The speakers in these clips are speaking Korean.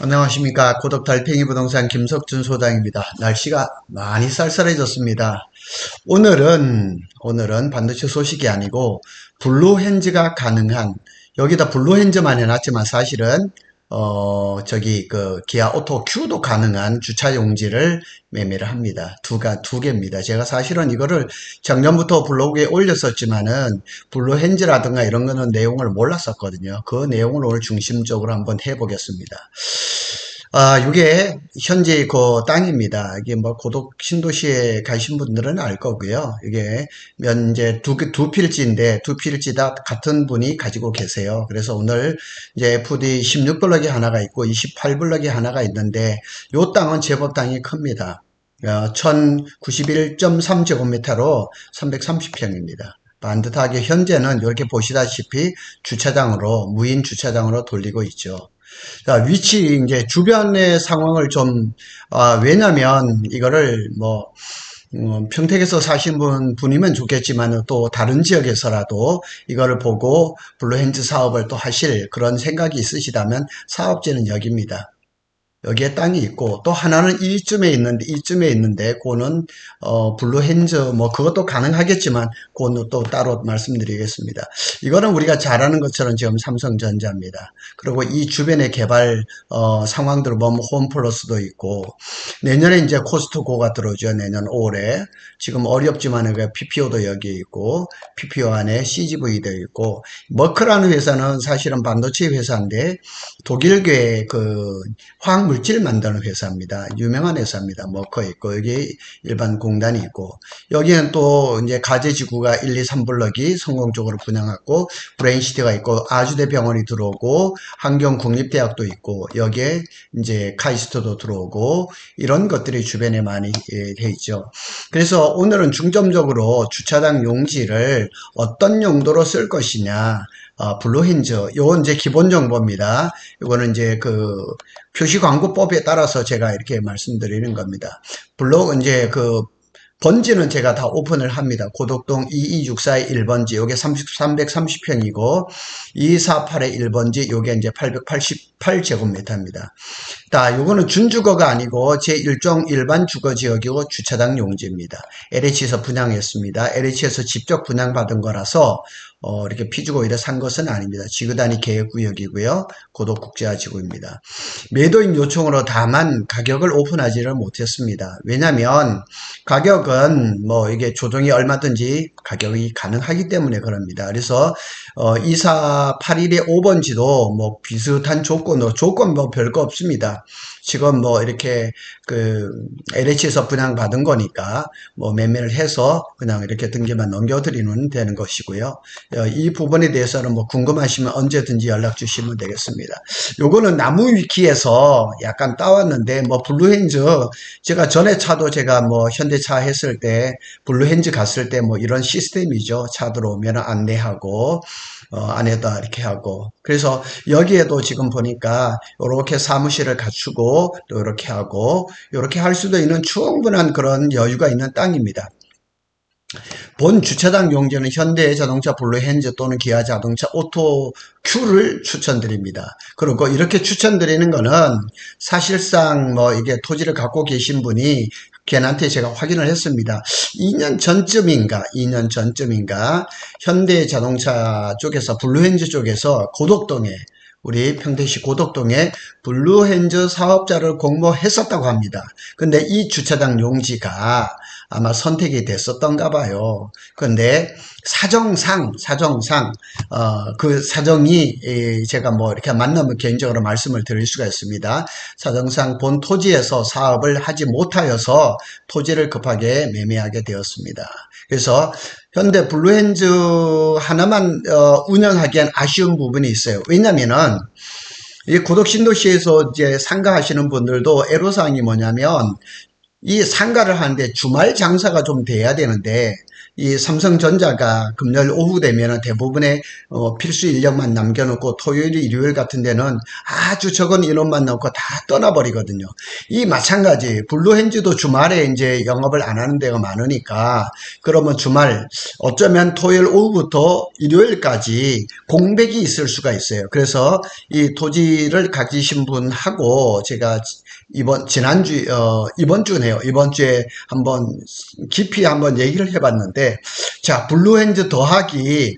안녕하십니까. 고덕 달팽이 부동산 김석준 소장입니다. 날씨가 많이 쌀쌀해졌습니다. 오늘은 반도체 소식이 아니고 블루핸즈가 가능한, 여기다 블루핸즈만 해놨지만 사실은 기아 오토 Q도 가능한 주차 용지를 매매를 합니다. 두 개입니다. 제가 사실은 이거를 작년부터 블로그에 올렸었지만은 블루핸즈라든가 이런 거는 내용을 몰랐었거든요. 그 내용을 오늘 중심적으로 한번 해보겠습니다. 이게 현재 그 땅입니다. 이게 뭐 고덕 신도시에 가신 분들은 알 거고요. 이게 이제 두 필지인데 두 필지 다 같은 분이 가지고 계세요. 그래서 오늘 이제 FD 16블럭이 하나가 있고 28블럭이 하나가 있는데 요 땅은 제법 땅이 큽니다. 1091.3제곱미터로 330평입니다. 반듯하게 현재는 이렇게 보시다시피 주차장으로, 무인 주차장으로 돌리고 있죠. 자, 위치, 이제 주변의 상황을 좀, 왜냐면 이거를 평택에서 사신 분이면 좋겠지만 또 다른 지역에서라도 이거를 보고 블루핸즈 사업을 또 하실 그런 생각이 있으시다면 사업지는 여기입니다. 여기에 땅이 있고 또 하나는 이쯤에 있는데 그거는 블루핸즈 그것도 가능하겠지만 그거는 또 따로 말씀드리겠습니다. 이거는 우리가 잘 아는 것처럼 지금 삼성전자입니다. 그리고 이 주변의 개발 상황들을 보면 홈플러스도 있고 내년에 이제 코스트코가 들어오죠. 내년 5월에 지금 어렵지만 PPO도 여기 있고 PPO 안에 CGV도 있고 머크라는 회사는 사실은 반도체 회사인데 독일계 화학 물질 만드는 회사입니다. 유명한 회사입니다. 머커 있고 여기 일반 공단이 있고 여기는 또 이제 가제지구가 1, 2, 3블럭이 성공적으로 분양하고 브레인시티가 있고 아주대 병원이 들어오고 한경국립대학도 있고 여기에 이제 카이스트도 들어오고 이런 것들이 주변에 많이 돼 있죠. 그래서 오늘은 중점적으로 주차장 용지를 어떤 용도로 쓸 것이냐, 블루핸즈, 요건 이제 기본 정보입니다. 요거는 이제 표시광고법에 따라서 제가 이렇게 말씀드리는 겁니다. 이제 번지는 제가 다 오픈을 합니다. 고덕동 22642 1번지, 요게 330평이고, 248의 1번지, 요게 이제 888제곱미터입니다. 자, 요거는 준주거가 아니고 제1종 일반 주거지역이고 주차장 용지입니다. LH에서 분양했습니다. LH에서 직접 분양받은 거라서 이렇게 피주고 이래 산 것은 아닙니다. 지구단위 계획구역이고요. 고덕국제화지구입니다. 매도인 요청으로 다만 가격을 오픈하지를 못했습니다. 왜냐하면 가격은 이게 조정이 얼마든지 가격이 가능하기 때문에 그럽니다. 그래서 2481의 5번지도 비슷한 조건 별거 없습니다. 지금 이렇게 LH에서 분양받은 거니까 매매를 해서 그냥 이렇게 등기만 넘겨드리면 되는 것이고요. 이 부분에 대해서는 궁금하시면 언제든지 연락 주시면 되겠습니다. 요거는 나무위키에서 약간 따왔는데 블루핸즈 제가 전에 차도 제가 현대차 했을 때 블루핸즈 갔을 때 이런 시스템이죠. 차 들어오면 안내하고 안에다 이렇게 하고 그래서 여기에도 지금 보니까 이렇게 사무실을 갖추고 또 이렇게 하고 이렇게 할 수도 있는 충분한 그런 여유가 있는 땅입니다. 본 주차장 용지는 현대자동차 블루핸즈 또는 기아자동차 오토 Q를 추천드립니다. 그리고 이렇게 추천드리는 거는 사실상 이게 토지를 갖고 계신 분이 걔한테 제가 확인을 했습니다. 2년 전쯤인가 현대자동차 쪽에서 블루핸즈 쪽에서 고덕동에 우리 평택시 고덕동에 블루핸즈 사업자를 공모했었다고 합니다. 근데 이 주차장 용지가 아마 선택이 됐었던가 봐요. 근데 사정상 그 사정이 제가 이렇게 만나면 개인적으로 말씀을 드릴 수가 있습니다. 사정상 본 토지에서 사업을 하지 못하여서 토지를 급하게 매매하게 되었습니다. 그래서 현대 블루핸즈 하나만 운영하기엔 아쉬운 부분이 있어요. 왜냐면은 이 고덕 신도시에서 이제 상가하시는 분들도 애로사항이 뭐냐면 이 상가를 하는데 주말 장사가 좀 돼야 되는데 이 삼성전자가 금요일 오후 되면은 대부분의 필수 인력만 남겨놓고 토요일, 일요일 같은 데는 아주 적은 인원만 넣고 다 떠나버리거든요. 이 마찬가지 블루헨즈도 주말에 이제 영업을 안 하는 데가 많으니까 그러면 주말 어쩌면 토요일 오후부터 일요일까지 공백이 있을 수가 있어요. 그래서 이 토지를 가지신 분하고 제가 이번 주네요. 이번 주에 한번 깊이 한번 얘기를 해봤는데, 자, 블루핸즈 더하기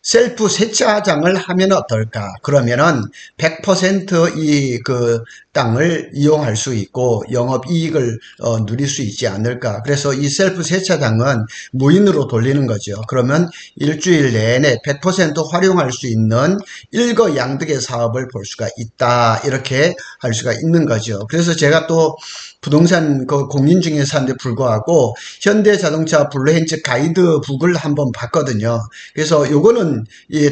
셀프 세차장을 하면 어떨까? 그러면은 100% 그 땅을 이용할 수 있고 영업이익을 누릴 수 있지 않을까? 그래서 이 셀프 세차장은 무인으로 돌리는 거죠. 그러면 일주일 내내 100% 활용할 수 있는 일거양득의 사업을 볼 수가 있다. 이렇게 할 수가 있는 거죠. 그래서 제가 또 부동산 공인중개사인데 불구하고 현대자동차 블루헨즈 가이드북을 한번 봤거든요. 그래서 요거는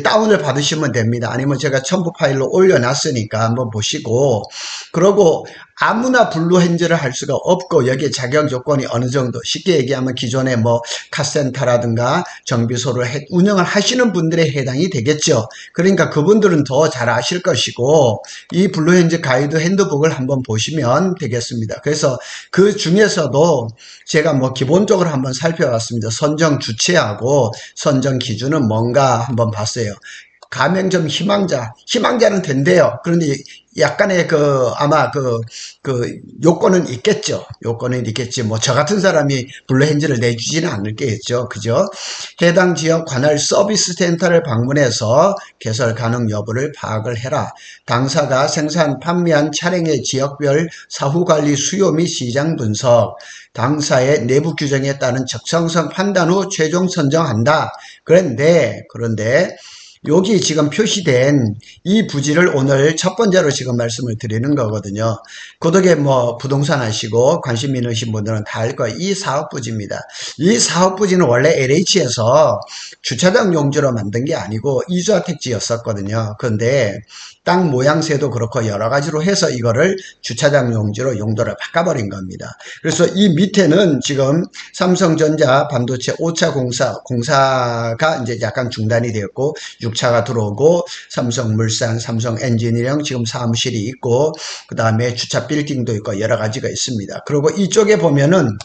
다운을 받으시면 됩니다. 아니면 제가 첨부 파일로 올려놨으니까 한번 보시고, 그러고 아무나 블루헨즈를 할 수가 없고 여기에 자격 조건이 어느 정도, 쉽게 얘기하면 기존에 뭐 카센터라든가 정비소를 운영을 하시는 분들에 해당이 되겠죠. 그러니까 그분들은 더 잘 아실 것이고 이 블루헨즈 가이드 핸드북을 한번 보시면 되겠습니다. 그래서 그 중에서도 제가 뭐 기본적으로 한번 살펴봤습니다. 선정 주체하고 선정 기준은 뭔가 한번 봤어요. 가맹점 희망자는 된대요. 그런데 약간의 아마 요건은 있겠죠. 요건은 있겠지. 뭐, 저 같은 사람이 블루헨즈를 내주지는 않을겠죠. 그죠? 해당 지역 관할 서비스 센터를 방문해서 개설 가능 여부를 파악을 해라. 당사가 생산, 판매한 차량의 지역별 사후관리 수요 및 시장 분석, 당사의 내부 규정에 따른 적성성 판단 후 최종 선정한다. 그런데, 여기 지금 표시된 이 부지를 오늘 첫 번째로 지금 말씀을 드리는 거거든요. 구독에 뭐 부동산 하시고 관심 있으신 분들은 다 알 거예요. 이 사업부지입니다. 이 사업부지는 원래 LH에서 주차장 용지로 만든 게 아니고 이주택지였었거든요. 그런데 땅 모양새도 그렇고 여러 가지로 해서 이거를 주차장 용지로 용도를 바꿔버린 겁니다. 그래서 이 밑에는 지금 삼성전자 반도체 5차 공사가 이제 약간 중단이 되었고 6차가 들어오고 삼성물산, 삼성엔지니어링 지금 사무실이 있고 그 다음에 주차 빌딩도 있고 여러 가지가 있습니다. 그리고 이쪽에 보면은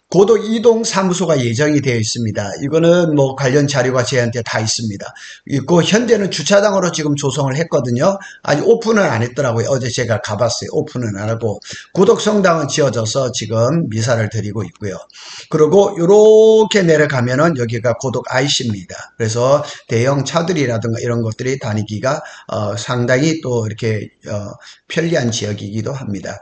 고도 이동 사무소가 예정이 되어 있습니다. 이거는 뭐 관련 자료가 저한테 다 있습니다. 있고 현재는 주차장으로 지금 조성을 했거든요. 아직 오픈은 안 했더라고요. 어제 제가 가봤어요. 오픈은 안 하고 고덕성당은 지어져서 지금 미사를 드리고 있고요. 그리고 이렇게 내려가면은 여기가 고덕 IC입니다. 그래서 대형 차들이라든가 이런 것들이 다니기가 상당히 또 이렇게 편리한 지역이기도 합니다.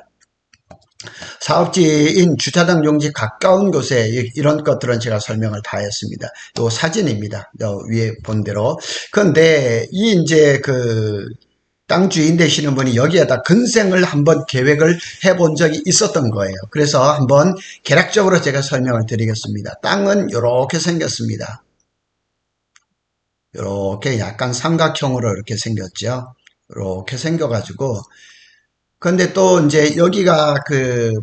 사업지인 주차장 용지 가까운 곳에 이런 것들은 제가 설명을 다 했습니다. 요 사진입니다. 요 위에 본 대로. 그런데 이제 땅 주인 되시는 분이 여기에다 근생을 한번 계획을 해본 적이 있었던 거예요. 그래서 한번 개략적으로 제가 설명을 드리겠습니다. 땅은 이렇게 생겼습니다. 이렇게 약간 삼각형으로 이렇게 생겼죠. 이렇게 생겨가지고 근데 또 이제 여기가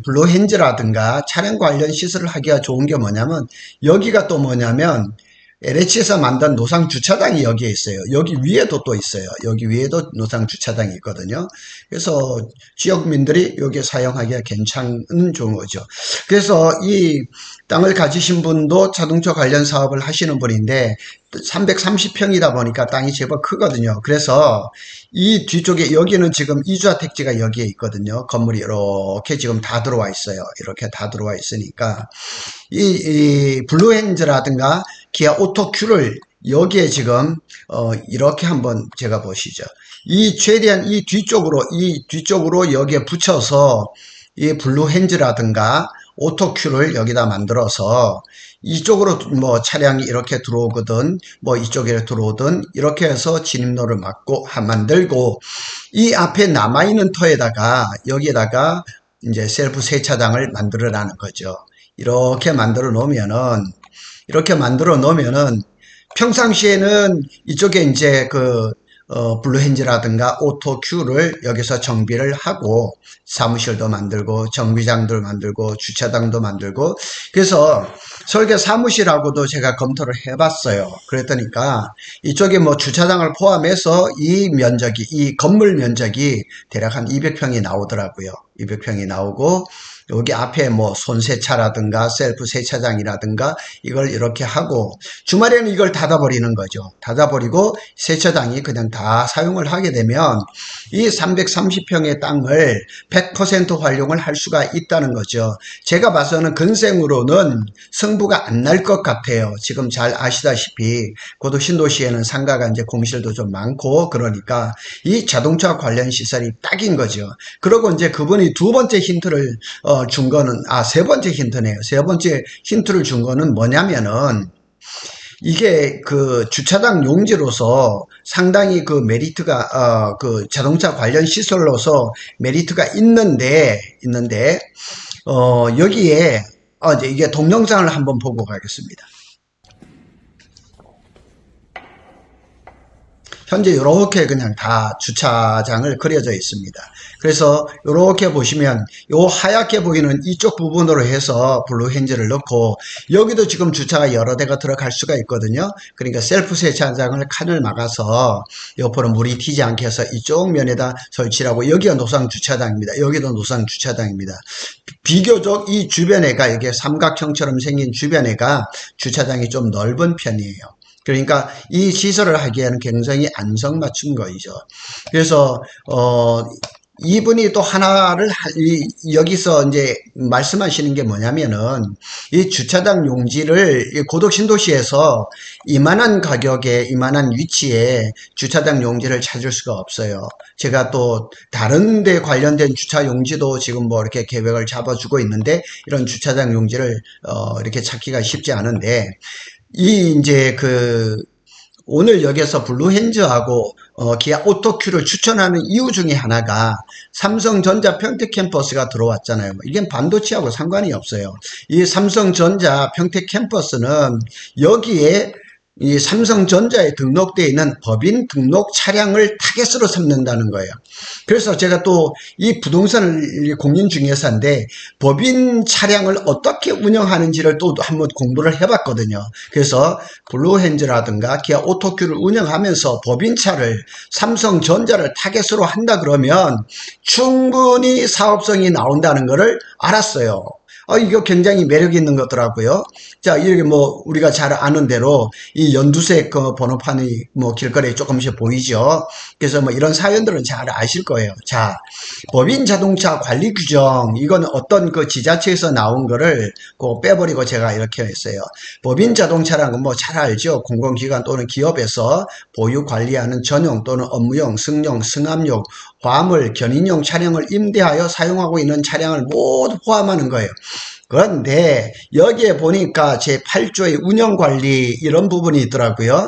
블루헨즈라든가 차량 관련 시설을 하기가 좋은 게 뭐냐면 여기가 또 뭐냐면 LH에서 만든 노상 주차장이 여기에 있어요. 여기 위에도 또 있어요. 여기 위에도 노상 주차장이 있거든요. 그래서 지역민들이 여기에 사용하기가 괜찮은 좋은 거죠. 그래서 이 땅을 가지신 분도 자동차 관련 사업을 하시는 분인데 330평이다 보니까 땅이 제법 크거든요. 그래서 이 뒤쪽에 여기는 지금 이주택지가 여기에 있거든요. 건물이 이렇게 지금 다 들어와 있어요. 이렇게 다 들어와 있으니까 이 블루헨즈라든가 기아 오토큐를 여기에 지금 이렇게 한번 제가 보시죠. 최대한 이 뒤쪽으로 여기에 붙여서 이 블루헨즈라든가 오토큐를 여기다 만들어서 이쪽으로 뭐 차량이 이렇게 들어오거든 뭐 이쪽에 들어오든 이렇게 해서 진입로를 만들고 이 앞에 남아있는 터에다가 여기에다가 이제 셀프 세차장을 만들어라는 거죠. 이렇게 만들어 놓으면은 평상시에는 이쪽에 이제 블루헨즈라든가 오토큐를 여기서 정비를 하고 사무실도 만들고 정비장도 만들고 주차장도 만들고 그래서 설계 사무실하고도 제가 검토를 해봤어요. 그랬더니까 이쪽에 뭐 주차장을 포함해서 이 면적이, 이 건물 면적이 대략 한 200평이 나오더라고요. 200평이 나오고 여기 앞에 뭐 손세차라든가 셀프 세차장이라든가 이걸 이렇게 하고 주말에는 이걸 닫아버리는 거죠. 닫아버리고 세차장이 그냥 다 사용을 하게 되면 이 330평의 땅을 100% 활용을 할 수가 있다는 거죠. 제가 봐서는 근생으로는 승부가 안 날 것 같아요. 지금 잘 아시다시피 고도 신도시에는 상가가 이제 공실도 좀 많고 그러니까 이 자동차 관련 시설이 딱인 거죠. 그리고 이제 그분이 두 번째 힌트를 준 거는, 세 번째 힌트네요. 세 번째 힌트를 준 거는 뭐냐면은, 이게 그 주차장 용지로서 상당히 그 메리트가, 그 자동차 관련 시설로서 메리트가 있는데, 여기에, 이제 이게 동영상을 한번 보고 가겠습니다. 현재 이렇게 그냥 다 주차장을 그려져 있습니다. 그래서 이렇게 보시면 요 하얗게 보이는 이쪽 부분으로 해서 블루핸즈를 넣고 여기도 지금 주차가 여러 대가 들어갈 수가 있거든요. 그러니까 셀프 세차장을 칸을 막아서 옆으로 물이 튀지 않게 해서 이쪽 면에다 설치를 하고 여기가 노상 주차장입니다. 여기도 노상 주차장입니다. 비교적 이 주변에가 이게 삼각형처럼 생긴 주변에가 주차장이 좀 넓은 편이에요. 그러니까 이 시설을 하기에는 굉장히 안성맞춤 거이죠. 그래서 이분이 또 하나를 여기서 이제 말씀하시는 게 뭐냐면은 이 주차장 용지를 고덕 신도시에서 이만한 가격에 이만한 위치에 주차장 용지를 찾을 수가 없어요. 제가 또 다른 데 관련된 주차 용지도 지금 뭐 이렇게 계획을 잡아주고 있는데 이런 주차장 용지를 이렇게 찾기가 쉽지 않은데 이제 오늘 여기서 블루핸즈하고 기아 오토큐를 추천하는 이유 중에 하나가 삼성전자 평택캠퍼스가 들어왔잖아요. 이게 반도체하고 상관이 없어요. 이 삼성전자 평택캠퍼스는 여기에 이 삼성전자에 등록되어 있는 법인 등록 차량을 타겟으로 삼는다는 거예요. 그래서 제가 또 이 부동산을 공인중개사인데 법인 차량을 어떻게 운영하는지를 또 한번 공부를 해봤거든요. 그래서 블루핸즈라든가 기아 오토큐를 운영하면서 법인차를 삼성전자를 타겟으로 한다 그러면 충분히 사업성이 나온다는 것을 알았어요. 이거 굉장히 매력 있는 거더라고요. 자, 이렇게 뭐, 우리가 잘 아는 대로, 이 연두색 그 번호판이 뭐, 길거리에 조금씩 보이죠. 그래서 뭐, 이런 사연들은 잘 아실 거예요. 자, 법인 자동차 관리 규정, 이건 어떤 그 지자체에서 나온 거를 그 빼버리고 제가 이렇게 했어요. 법인 자동차라는 건 뭐, 잘 알죠. 공공기관 또는 기업에서 보유 관리하는 전용 또는 업무용, 승용, 승합용, 화물, 견인용 차량을 임대하여 사용하고 있는 차량을 모두 포함하는 거예요. 그런데 여기에 보니까 제8조의 운영관리 이런 부분이 있더라고요.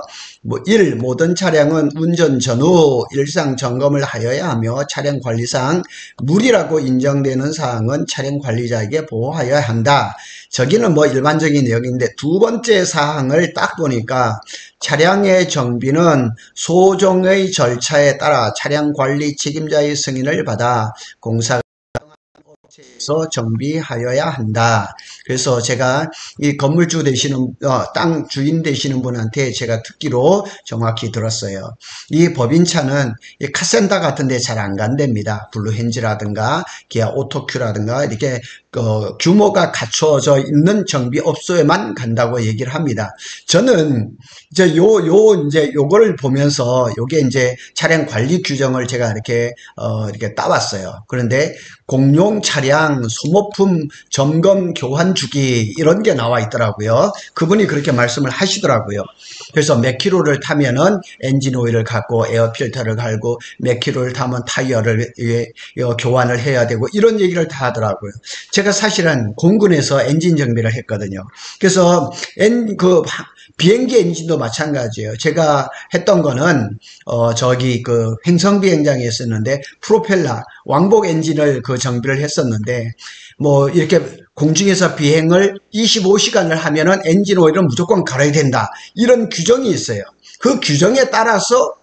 1. 모든 차량은 운전 전후 일상 점검을 하여야 하며 차량 관리상 무리라고 인정되는 사항은 차량 관리자에게 보호하여야 한다. 저기는 뭐 일반적인 내용인데 두 번째 사항을 딱 보니까 차량의 정비는 소정의 절차에 따라 차량 관리 책임자의 승인을 받아 공사가 에서 정비하여야 한다. 그래서 제가 이 건물주 되시는 땅 주인 되시는 분한테 제가 듣기로 정확히 들었어요. 이 법인차는 이 카센터 같은 데 잘 안 간답니다. 블루핸즈라든가 기아 오토큐라든가 이렇게 규모가 갖춰져 있는 정비업소에만 간다고 얘기를 합니다. 저는 이제 요거를 보면서 요게 이제 차량 관리 규정을 제가 이렇게 따왔어요. 그런데 공용 차량 소모품 점검 교환 주기 이런 게 나와 있더라고요. 그분이 그렇게 말씀을 하시더라고요. 그래서 몇 킬로를 타면은 엔진 오일을 갖고 에어 필터를 갈고 몇 킬로를 타면 타이어를 교환을 해야 되고 이런 얘기를 다 하더라고요. 제가 사실은 공군에서 엔진 정비를 했거든요. 그래서 비행기 엔진도 마찬가지예요. 제가 했던 거는 저기 그 횡성 비행장에 있었는데 프로펠러 왕복 엔진을 정비를 했었는데 뭐 이렇게 공중에서 비행을 25시간을 하면은 엔진 오일은 무조건 갈아야 된다. 이런 규정이 있어요. 그 규정에 따라서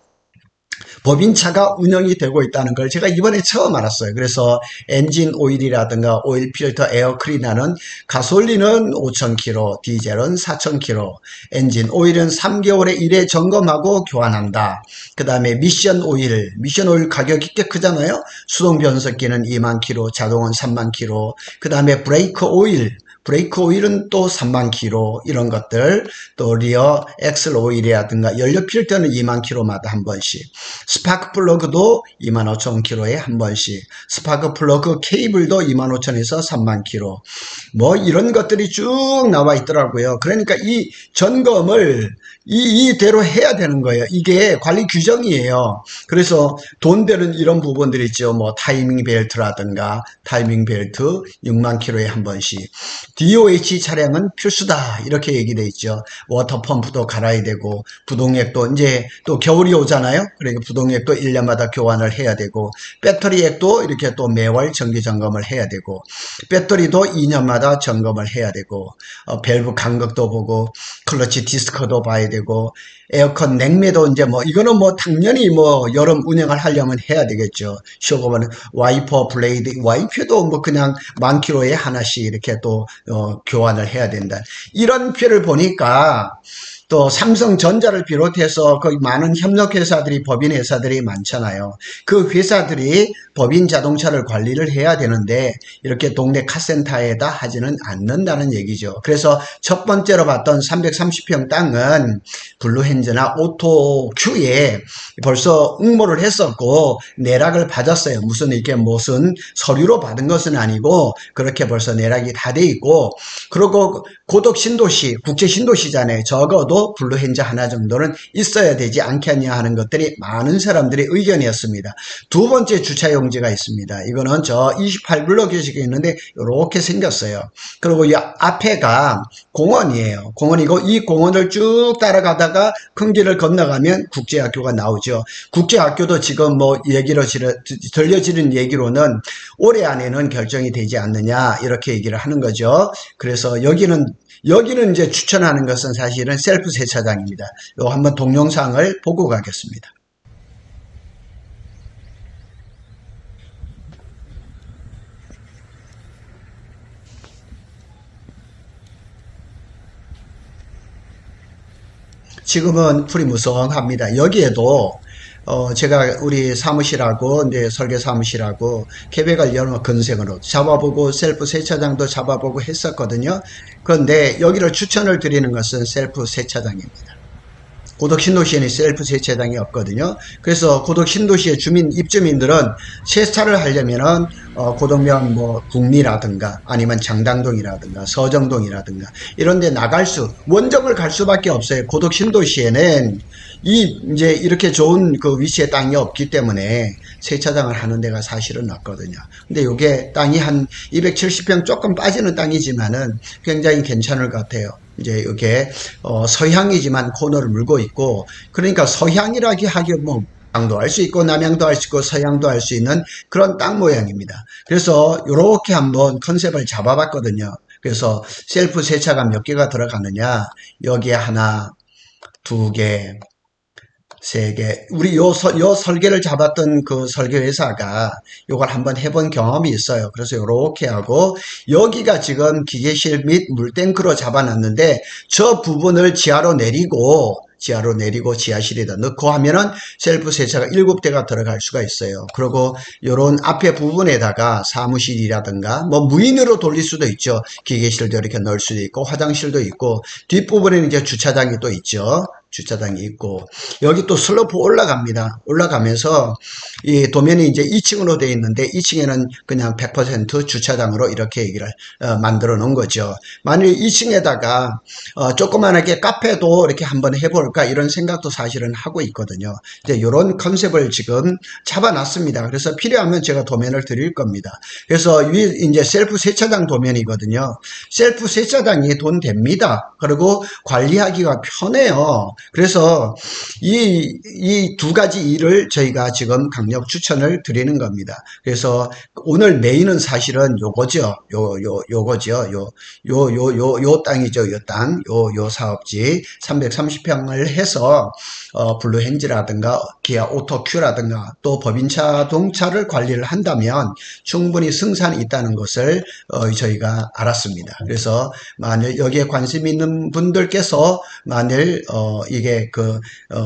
법인차가 운영이 되고 있다는 걸 제가 이번에 처음 알았어요. 그래서 엔진 오일이라든가 오일 필터, 에어 클리너는 가솔린은 5,000km, 디젤은 4,000km, 엔진 오일은 3개월에 1회 점검하고 교환한다. 그 다음에 미션 오일 가격이 꽤 크잖아요. 수동 변속기는 2만 km, 자동은 3만 km. 그 다음에 브레이크 오일은 또 3만 km, 이런 것들. 또 리어 엑셀 오일이라든가 연료 필터는 2만 km마다 한 번씩. 스파크 플러그도 25,000km에 한 번씩. 스파크 플러그 케이블도 25,000에서 3만 km. 뭐 이런 것들이 쭉 나와 있더라고요. 그러니까 이 점검을 이대로 해야 되는 거예요. 이게 관리 규정이에요. 그래서 돈 되는 이런 부분들이 있죠. 뭐 타이밍 벨트라든가 타이밍 벨트 6만 km에 한 번씩. DOH 차량은 필수다, 이렇게 얘기돼 있죠. 워터 펌프도 갈아야 되고, 부동액도 이제 또 겨울이 오잖아요. 그러니까 부동액도 1년마다 교환을 해야 되고, 배터리액도 이렇게 또 매월 정기 점검을 해야 되고, 배터리도 2년마다 점검을 해야 되고, 밸브 간격도 보고, 클러치 디스크도 봐야 되고, 에어컨 냉매도 이제 뭐 이거는 뭐 당연히 뭐 여름 운행을 하려면 해야 되겠죠. 쉬고 보면 와이퍼 블레이드, 와이퍼도 뭐 그냥 10,000km에 하나씩 이렇게 또 교환을 해야 된다. 이런 표를 보니까 또 삼성전자를 비롯해서 거의 많은 협력회사들이, 법인회사들이 많잖아요. 그 회사들이 법인 자동차를 관리를 해야 되는데 이렇게 동네 카센터에다 하지는 않는다는 얘기죠. 그래서 첫 번째로 봤던 330평 땅은 블루헨즈나 오토큐에 벌써 응모를 했었고 내락을 받았어요. 무슨 서류로 받은 것은 아니고 그렇게 벌써 내락이 다 돼 있고, 그리고 고덕 신도시, 국제 신도시잖아요. 적어도 블루헨즈 하나 정도는 있어야 되지 않겠냐 하는 것들이 많은 사람들의 의견이었습니다. 두 번째 주차용지가 있습니다. 이거는 저 28블럭 교식에 있는데 이렇게 생겼어요. 그리고 이 앞에가 공원이에요. 공원이고 이 공원을 쭉 따라가다가 큰 길을 건너가면 국제학교가 나오죠. 국제학교도 지금 뭐 들려지는 얘기로는 올해 안에는 결정이 되지 않느냐, 이렇게 얘기를 하는 거죠. 그래서 여기는 이제 추천하는 것은 사실은 셀프 세차장입니다. 요 한번 동영상을 보고 가겠습니다. 지금은 풀이 무성합니다. 여기에도 제가 우리 사무실하고 이제 설계 사무실하고 계획을 여러 건색으로 잡아보고 셀프 세차장도 잡아보고 했었거든요. 그런데 여기를 추천을 드리는 것은 셀프 세차장입니다. 고덕 신도시에는 셀프 세차장이 없거든요. 그래서 고덕 신도시의 입주민들은 세차를 하려면은 고덕면 뭐 북리라든가 아니면 장당동이라든가 서정동이라든가 이런 데 원정을 갈 수밖에 없어요. 고덕 신도시에는 이제 이렇게 좋은 그 위치에 땅이 없기 때문에 세차장을 하는 데가 사실은 없거든요. 근데 이게 땅이 한 270평 조금 빠지는 땅이지만은 굉장히 괜찮을 것 같아요. 이제 이게 서향이지만 코너를 물고 있고, 그러니까 서향이라기 하기에 뭐 양도 할 수 있고 남양도 할 수 있고 서양도 할 수 있는 그런 땅 모양입니다. 그래서 이렇게 한번 컨셉을 잡아봤거든요. 그래서 셀프 세차가 몇 개가 들어가느냐, 여기에 하나, 두 개, 세 개. 우리 요 설계를 잡았던 그 설계회사가 요걸 한번 해본 경험이 있어요. 그래서 요렇게 하고, 여기가 지금 기계실 및 물탱크로 잡아놨는데 저 부분을 지하로 내리고 지하실에다 넣고 하면은 셀프 세차가 7대가 들어갈 수가 있어요. 그리고 요런 앞에 부분에다가 사무실이라든가 뭐 무인으로 돌릴 수도 있죠. 기계실도 이렇게 넣을 수도 있고 화장실도 있고, 뒷부분에는 이제 주차장이 또 있죠. 주차장이 있고, 여기 또 슬로프 올라갑니다. 올라가면서 이 도면이 이제 2층으로 되어 있는데 2층에는 그냥 100% 주차장으로 이렇게 얘기를 만들어 놓은 거죠. 만일 2층에다가 조그만하게 카페도 이렇게 한번 해볼까 이런 생각도 사실은 하고 있거든요. 이제 이런 컨셉을 지금 잡아놨습니다. 그래서 필요하면 제가 도면을 드릴 겁니다. 그래서 이제 셀프 세차장 도면이거든요. 셀프 세차장이 돈 됩니다. 그리고 관리하기가 편해요. 그래서 이 두 가지 일을 저희가 지금 강력 추천을 드리는 겁니다. 그래서 오늘 메인은 사실은 요거죠. 요거죠. 요 땅이죠. 요 사업지 330평을 해서 블루헨즈라든가 기아 오토큐라든가 또 법인자동차를 관리를 한다면 충분히 승산이 있다는 것을 저희가 알았습니다. 그래서 만일 여기에 관심 있는 분들께서 만일 이게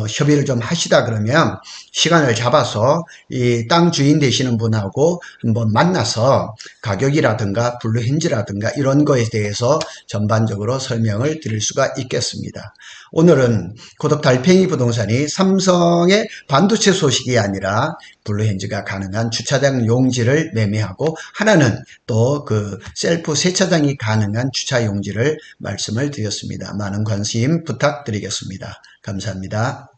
협의를 좀 하시다 그러면 시간을 잡아서 이 땅 주인 되시는 분하고 한번 만나서 가격이라든가 블루헨즈라든가 이런 거에 대해서 전반적으로 설명을 드릴 수가 있겠습니다. 오늘은 고덕 달팽이 부동산이 삼성의 반도체 소식이 아니라 블루헨즈가 가능한 주차장 용지를 매매하고, 하나는 또 셀프 세차장이 가능한 주차 용지를 말씀을 드렸습니다. 많은 관심 부탁드리겠습니다. 감사합니다.